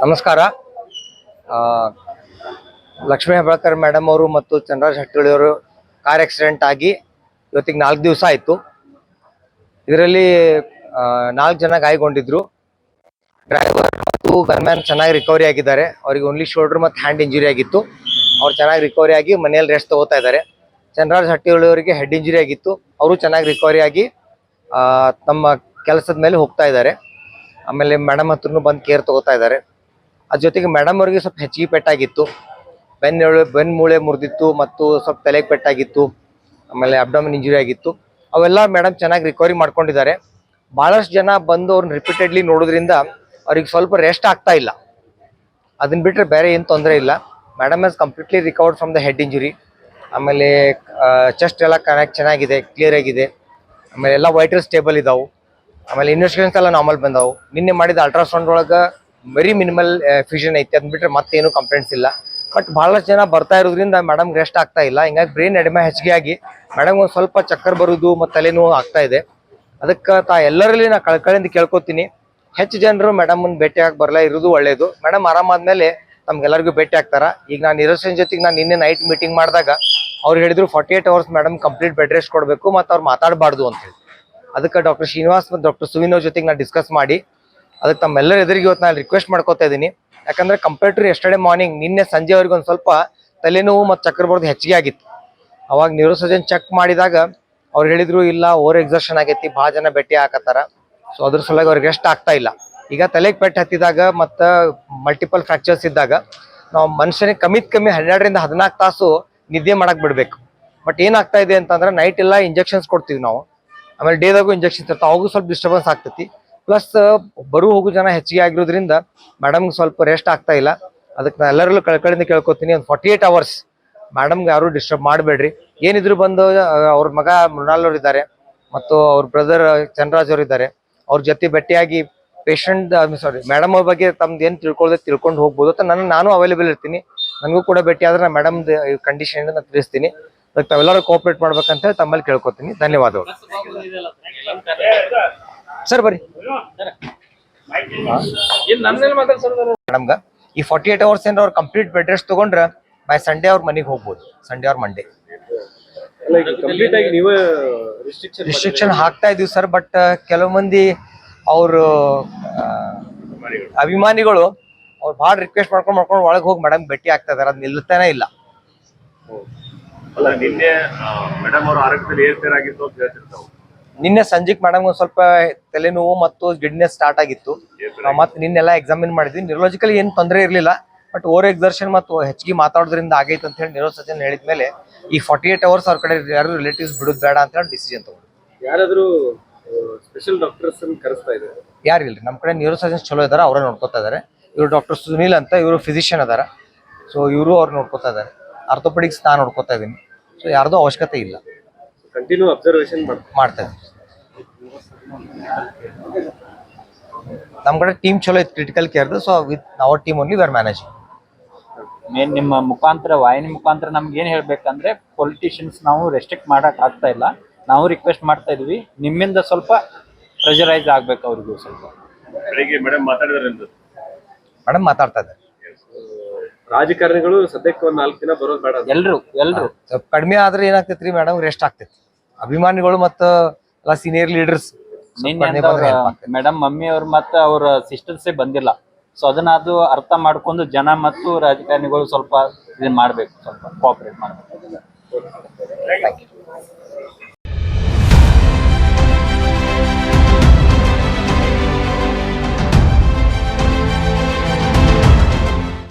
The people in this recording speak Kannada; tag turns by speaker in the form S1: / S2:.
S1: ನಮಸ್ಕಾರ. ಆ, ಲಕ್ಷ್ಮೀ ಹೆಬ್ಬಾಳ್ಕರ್ ಮೇಡಮ್ ಅವರು ಮತ್ತು ಚಂದ್ರರಾಜ್ ಹಟ್ಟಿಹೊಳಿ ಅವರು ಕಾರ್ ಆಕ್ಸಿಡೆಂಟ್ ಆಗಿ ಇವತ್ತಿಗೆ 4 ದಿವಸ ಆಯಿತು. ಇದರಲ್ಲಿ 4 ಜನ ಗಾಯಗೊಂಡಿದ್ರು. ಡ್ರೈವರ್ ಮತ್ತು ಗನ್ಮ್ಯಾನ್ ಚೆನ್ನಾಗಿ ರಿಕವರಿ ಆಗಿದ್ದಾರೆ. ಅವರಿಗೆ ಓನ್ಲಿ ಶೋಲ್ಡರ್ ಮತ್ತು ಹ್ಯಾಂಡ್ ಇಂಜುರಿ ಆಗಿತ್ತು. ಅವ್ರು ಚೆನ್ನಾಗಿ ರಿಕವರಿ ಆಗಿ ಮನೆಯಲ್ಲಿ ರೆಸ್ಟ್ ತಗೋತಾ ಇದ್ದಾರೆ. ಚಂದ್ರರಾಜ್ ಹಟ್ಟಿಹೊಳಿ ಅವರಿಗೆ ಹೆಡ್ ಇಂಜುರಿ ಆಗಿತ್ತು. ಅವರು ಚೆನ್ನಾಗಿ ರಿಕವರಿ ಆಗಿ ತಮ್ಮ ಕೆಲಸದ ಮೇಲೆ ಹೋಗ್ತಾ ಇದ್ದಾರೆ. ಆಮೇಲೆ ಮೇಡಮ್ ಹತ್ರನೂ ಬಂದು ಕೇರ್ ತಗೋತಾ ಇದ್ದಾರೆ. ಅದ್ರ ಜೊತೆಗೆ ಮೇಡಮ್ ಅವರಿಗೆ ಸ್ವಲ್ಪ ಹೆಚ್ಚಿಗೆ ಪೆಟ್ಟಾಗಿತ್ತು. ಬೆನ್ಮೂಳೆ ಮುರಿದಿತ್ತು ಮತ್ತು ಸ್ವಲ್ಪ ತಲೆಗೆ ಪೆಟ್ಟಾಗಿತ್ತು. ಆಮೇಲೆ ಅಬ್ಡಮಿನ್ ಇಂಜುರಿ ಆಗಿತ್ತು. ಅವೆಲ್ಲ ಮೇಡಮ್ ಚೆನ್ನಾಗಿ ರಿಕವರಿ ಮಾಡ್ಕೊಂಡಿದ್ದಾರೆ. ಭಾಳಷ್ಟು ಜನ ಬಂದು ಅವ್ರನ್ನ ರಿಪೀಟೆಡ್ಲಿ ನೋಡೋದ್ರಿಂದ ಅವ್ರಿಗೆ ಸ್ವಲ್ಪ ರೆಸ್ಟ್ ಆಗ್ತಾ ಇಲ್ಲ. ಅದನ್ನ ಬಿಟ್ಟರೆ ಬೇರೆ ಏನು ತೊಂದರೆ ಇಲ್ಲ. Madam has completely recovered from the head injury. ಆಮೇಲೆ ಚೆಸ್ಟ್ ಎಲ್ಲ ಚೆನ್ನಾಗಿದೆ, ಕ್ಲಿಯರ್ ಆಗಿದೆ. ಆಮೇಲೆ ಎಲ್ಲ ವೈಟಲ್ ಸ್ಟೇಬಲ್ ಇದಾವೆ. ಆಮೇಲೆ ಇನ್ವೆಸ್ಟಿಗೇಷನ್ಸ್ ಎಲ್ಲ ನಾರ್ಮಲ್ ಬಂದಾವು. ನಿನ್ನೆ ಮಾಡಿದ ಅಲ್ಟ್ರಾಸೌಂಡ್ ಒಳಗೆ ವೆರಿ ಮಿನಿಮಲ್ ಫ್ಯೂಷನ್ ಐತಿ. ಅದನ್ನ ಬಿಟ್ಟರೆ ಮತ್ತೇನು ಕಂಪ್ಲೇಂಟ್ಸ್ ಇಲ್ಲ. ಬಟ್ ಭಾಳಷ್ಟು ಜನ ಬರ್ತಾ ಇರೋದ್ರಿಂದ ಮೇಡಮ್ ರೆಸ್ಟ್ ಆಗ್ತಾ ಇಲ್ಲ. ಹಿಂಗಾಗಿ ಬ್ರೈನ್ ಎಡಿಮಾ ಹೆಚ್ಚಿಗೆ ಆಗಿ ಮೇಡಮ್ ಒಂದು ಸ್ವಲ್ಪ ಚಕ್ಕರ್ ಬರೋದು ಮತ್ತು ತಲೆನೋವು ಆಗ್ತಾ ಇದೆ. ಅದಕ್ಕೆ ಎಲ್ಲರಲ್ಲಿ ನಾ ಕಳ್ಕಳಿಂದ ಕೇಳ್ಕೊತೀನಿ, ಹೆಚ್ಚು ಜನರು ಮೇಡಮನ್ನು ಭೇಟಿಯಾಗಿ ಬರಲ್ಲ ಇರೋದು ಒಳ್ಳೆಯದು. ಮೇಡಮ್ ಆರಾಮಾದ್ಮೇಲೆ ನಮ್ಗೆಲ್ಲರಿಗೂ ಭೇಟಿ ಆಗ್ತಾರೆ. ಈಗ ನಾನು ನಿರೋಷನ್ ಜೊತೆಗೆ ನಾನು ನಿನ್ನೆ ನೈಟ್ ಮೀಟಿಂಗ್ ಮಾಡಿದಾಗ ಅವ್ರು ಹೇಳಿದ್ರು 48 hours madam complete bed rest ಕೊಡಬೇಕು ಮತ್ತು ಅವ್ರು ಮಾತಾಡಬಾರ್ದು ಅಂತೇಳಿ. ಅದಕ್ಕೆ ಡಾಕ್ಟರ್ ಶ್ರೀನಿವಾಸ್ ಮತ್ತು ಡಾಕ್ಟರ್ ಸುವಿನ್ ಅವ್ರ ಜೊತೆಗೆ ನಾನು ಡಿಸ್ಕಸ್ ಮಾಡಿ ಅದಕ್ಕೆ ತಮ್ಮೆಲ್ಲರ ಎದುರಿಗೆ ಇವತ್ತು ನಾನು ರಿಕ್ವೆಸ್ಟ್ ಮಾಡ್ಕೋತಾ ಇದ್ದೀನಿ. ಯಾಕಂದರೆ ಕಂಪೇರ್ ಟು ಎಸ್ಟರ್ಡೇ ಮಾರ್ನಿಂಗ್ ನಿನ್ನೆ ಸಂಜೆವರೆಗೆ ಒಂದು ಸ್ವಲ್ಪ ತಲೆನೋವು ಮತ್ತು ಚಕ್ರ ಬರೋದು ಹೆಚ್ಚಿಗೆ ಆಗಿತ್ತು. ಅವಾಗ ನ್ಯೂರೋಸರ್ಜನ್ ಚೆಕ್ ಮಾಡಿದಾಗ ಅವ್ರು ಹೇಳಿದ್ರು ಇಲ್ಲ ಓವರ್ ಎಕ್ಸರ್ಷನ್ ಆಗೈತಿ, ಭಾಳ ಜನ ಭೇಟಿ ಹಾಕತ್ತಾರ. ಸೊ ಅದ್ರ ಸಲುವಾಗಿ ಅವ್ರಿಗೆ ರೆಸ್ಟ್ ಆಗ್ತಾ ಇಲ್ಲ. ಈಗ ತಲೆಗೆ ಪೆಟ್ಟು ಹತ್ತಿದಾಗ ಮತ್ತು ಮಲ್ಟಿಪಲ್ ಫ್ರ್ಯಾಕ್ಚರ್ಸ್ ಇದ್ದಾಗ ನಾವು ಮನುಷ್ಯನಿಗೆ ಕಮ್ಮಿ 12ರಿಂದ 14 ತಾಸು ನಿದ್ದೆ ಮಾಡಕ್ಕೆ ಬಿಡಬೇಕು. ಬಟ್ ಏನಾಗ್ತಾ ಇದೆ ಅಂತಂದ್ರೆ ನೈಟ್ ಎಲ್ಲ ಇಂಜೆಕ್ಷನ್ಸ್ ಕೊಡ್ತೀವಿ ನಾವು. ಆಮೇಲೆ ಡೇದಾಗೂ ಇಂಜೆಕ್ಷನ್ಸ್ ಇರ್ತಾವೆ, ಅವಾಗೂ ಸ್ವಲ್ಪ ಡಿಸ್ಟರ್ಬೆನ್ಸ್ ಆಗ್ತೈತಿ. ಪ್ಲಸ್ ಹೋಗೋ ಜನ ಹೆಚ್ಚಿಗೆ ಆಗಿರೋದ್ರಿಂದ ಮೇಡಮ್ಗೆ ಸ್ವಲ್ಪ ರೆಸ್ಟ್ ಆಗ್ತಾ ಇಲ್ಲ. ಅದಕ್ಕೆ ನಾನು ಎಲ್ಲರಲ್ಲೂ ಕಳ್ಕಳಿಂದ ಕೇಳ್ಕೊತೀನಿ, ಒಂದು 48 hours ಮೇಡಮ್ಗೆ ಯಾರು ಡಿಸ್ಟರ್ಬ್ ಮಾಡಬೇಡ್ರಿ. ಏನಿದ್ರು ಬಂದು ಅವ್ರ ಮಗ ಮೃಣಾಲ್ ಅವ್ರು ಇದ್ದಾರೆ ಮತ್ತು ಅವ್ರ ಬ್ರದರ್ ಚಂದ್ರರಾಜ್ ಅವರು ಇದ್ದಾರೆ. ಅವ್ರ ಜೊತೆ ಭೇಟಿಯಾಗಿ ಮೇಡಮ್ ಅವ್ರ ಬಗ್ಗೆ ತಮ್ದು ಏನು ತಿಳ್ಕೊಂಡು ಹೋಗ್ಬೋದು ಅಂತ ನಾನು ಅವೈಲೇಬಲ್ ಇರ್ತೀನಿ. ನನಗೂ ಕೂಡ ಭೇಟಿ ಆದ್ರೆ ನಾನು ಮೇಡಮ್ದು ಕಂಡೀಷನ್ ನಾನು ತಿಳಿಸ್ತೀನಿ. ಅದಕ್ಕೆ ತಾವೆಲ್ಲರೂ ಕೋಆಪ್ರೇಟ್ ಮಾಡ್ಬೇಕಂತ ಹೇಳಿ ತಮ್ಮಲ್ಲಿ ಕೇಳ್ಕೊತೀನಿ. ಧನ್ಯವಾದಗಳು ಸರ್. ಬರ್ರಿ ಮೇಡಮ್ಗೆ ಈ 48 hours ಏನಾರ ಅವ್ರು ಕಂಪ್ಲೀಟ್ ಬೆಡ್ ರೆಸ್ಟ್ ತಗೊಂಡ್ರೆ ಬೈ ಸಂಡೇ ಅವ್ರ ಮನೆಗೆ ಹೋಗ್ಬೋದು. ಸಂಡೇ ಅವ್ರ ಮಂಡೇ ರಿಸ್ಟ್ರಿಕ್ಷನ್ ಹಾಕ್ತಾ ಇದೀವಿ ಸರ್. ಬಟ್ ಕೆಲವು ಮಂದಿ ಅವರು ಅಭಿಮಾನಿಗಳು ಅವ್ರು ಭಾಳ ರಿಕ್ವೆಸ್ಟ್ ಮಾಡ್ಕೊಂಡು ಒಳಗೆ ಹೋಗಿ ಮೇಡಮ್ ಭೇಟಿ ಆಗ್ತಾ ಇದಾರೆ. ಅದು ನಿಲ್ತಾನೆ ಇಲ್ಲ. ನಿನ್ನೆ ಸಂಜೆಗೆ ಮೇಡಮ್ ಒಂದು ಸ್ವಲ್ಪ ತಲೆನೋವು ಮತ್ತು ಗಿಡ್ನೆಸ್ ಸ್ಟಾರ್ಟ್ ಆಗಿತ್ತು. ಮತ್ತೆ ನಿನ್ನೆಲ್ಲ ಎಕ್ಸಾಮಿನ್ ಮಾಡಿದ್ವಿ. ನ್ಯೂರೋಲಾಜಿಕಲಿ ಏನು ತೊಂದರೆ ಇರಲಿಲ್ಲ. ಬಟ್ ಓವರ್ ಎಕ್ಸರ್ಷನ್ ಮತ್ತು ಹೆಚ್ಚಿಗೆ ಮಾತಾಡೋದ್ರಿಂದ ಆಗೈತೆ ಅಂತ ಹೇಳಿ ನ್ಯೂರೋಸರ್ಜನ್ ಹೇಳಿದ್ಮೇಲೆ ಈ 48 hours ಅವ್ರ ಕಡೆ ಯಾರು ರಿಲೇಟಿವ್ಸ್ ಬಿಡೋದು ಬೇಡ ಅಂತ ಹೇಳಿ ಡಿಸಿಷನ್ ತಗೊಂಡು.
S2: ಯಾರಾದರೂ ಸ್ಪೆಷಲ್ ಡಾಕ್ಟರ್ಸ್ ಕರೆಸ್ತಾ ಇದ್ದಾರೆ?
S1: ಯಾರು ಇಲ್ರಿ, ನಮ್ಮ ಕಡೆ ನ್ಯೂರೋಸರ್ಜನ್ಸ್ ಚಲೋ ಇದ್ದಾರೆ, ಅವರೇ ನೋಡ್ಕೋತಾ ಇದ್ದಾರೆ. ಇವರು ಡಾಕ್ಟರ್ ಸುನೀಲ್ ಅಂತ, ಇವರು ಫಿಸಿಷಿಯನ್ ಅದಾರ. ಸೊ ಇವರು ಅವ್ರು ನೋಡ್ಕೋತಾ ಇದ್ದಾರೆ. ಆರ್ಥೋಪೆಡಿಕ್ಸ್ ನಾನು ನೋಡ್ಕೋತಾ ಇದ್ದೀನಿ. ಸೊ ಯಾರ್ದೂ ಅವಶ್ಯಕತೆ ಇಲ್ಲ.
S2: ಕಂಟಿನ್ಯೂ ಅಬ್ಸರ್ವೇಷನ್
S1: ಮಾಡ್ತಾ ಇದ್ದೀನಿ. ನಮ್ಮ ಕಡೆ ಟೀಮ್ ಚಲೋ ಇತ್ತು ಕ್ರಿಟಿಕಲ್ ಕೇರ್ದು. So with our team only we are managing.
S3: ನಿಮ್ಮ ಮುಖಾಂತರ ವಾಹಿನಿ ಮುಖಾಂತರ ನಮ್ಗೆ ಏನು ಹೇಳ್ಬೇಕಂದ್ರೆ ಪೊಲಿಟಿಷಿಯನ್ಸ್ ನಾವು ರೆಸ್ಟ್ರಿಕ್ಟ್ ಮಾಡಕ್ ಆಗ್ತಾ ಇಲ್ಲ. ನಾವು ರಿಕ್ವೆಸ್ಟ್ ಮಾಡ್ತಾ ಇದೀವಿ, ನಿಮ್ಮಿಂದ ಸ್ವಲ್ಪ ಪ್ರೆಷರೈಸ್ ಆಗ್ಬೇಕು ಅವ್ರಿಗೂ ಸ್ವಲ್ಪ.
S2: ಮೇಡಮ್
S1: ಮಾತಾಡ್ತಾ ಇದ್ದಾರೆ.
S2: ರಾಜಕಾರಣಿಗಳು ಸದ್ಯಕ್ಕೆ ಒಂದು 4 ದಿನ ಬರೋದು ಬೇಡ.
S3: ಎಲ್ರು
S1: ಕಡಿಮೆ ಆದ್ರೆ ಏನಾಗ್ತೈತ್ರಿ ಮೇಡಮ್, ರೆಸ್ಟ್ ಆಗ್ತೈತಿ. ಅಭಿಮಾನಿಗಳು ಮತ್ತು ಎಲ್ಲ ಸೀನಿಯರ್ ಲೀಡರ್ಸ್
S3: ಮೇಡಮ್ ಮಮ್ಮಿ ಅವ್ರು ಮತ್ತು ಅವ್ರ ಸಿಸ್ಟರ್ಸೇ ಬಂದಿಲ್ಲ. ಸೊ ಅದನ್ನ ಅದು ಅರ್ಥ ಮಾಡ್ಕೊಂಡು ಜನ ಮತ್ತು ರಾಜಕಾರಣಿಗಳು ಸ್ವಲ್ಪ ಇದನ್ನ ಮಾಡ್ಬೇಕು, ಸ್ವಲ್ಪ ಕೋಆಪರೇಟ್ ಮಾಡ್ಬೇಕು.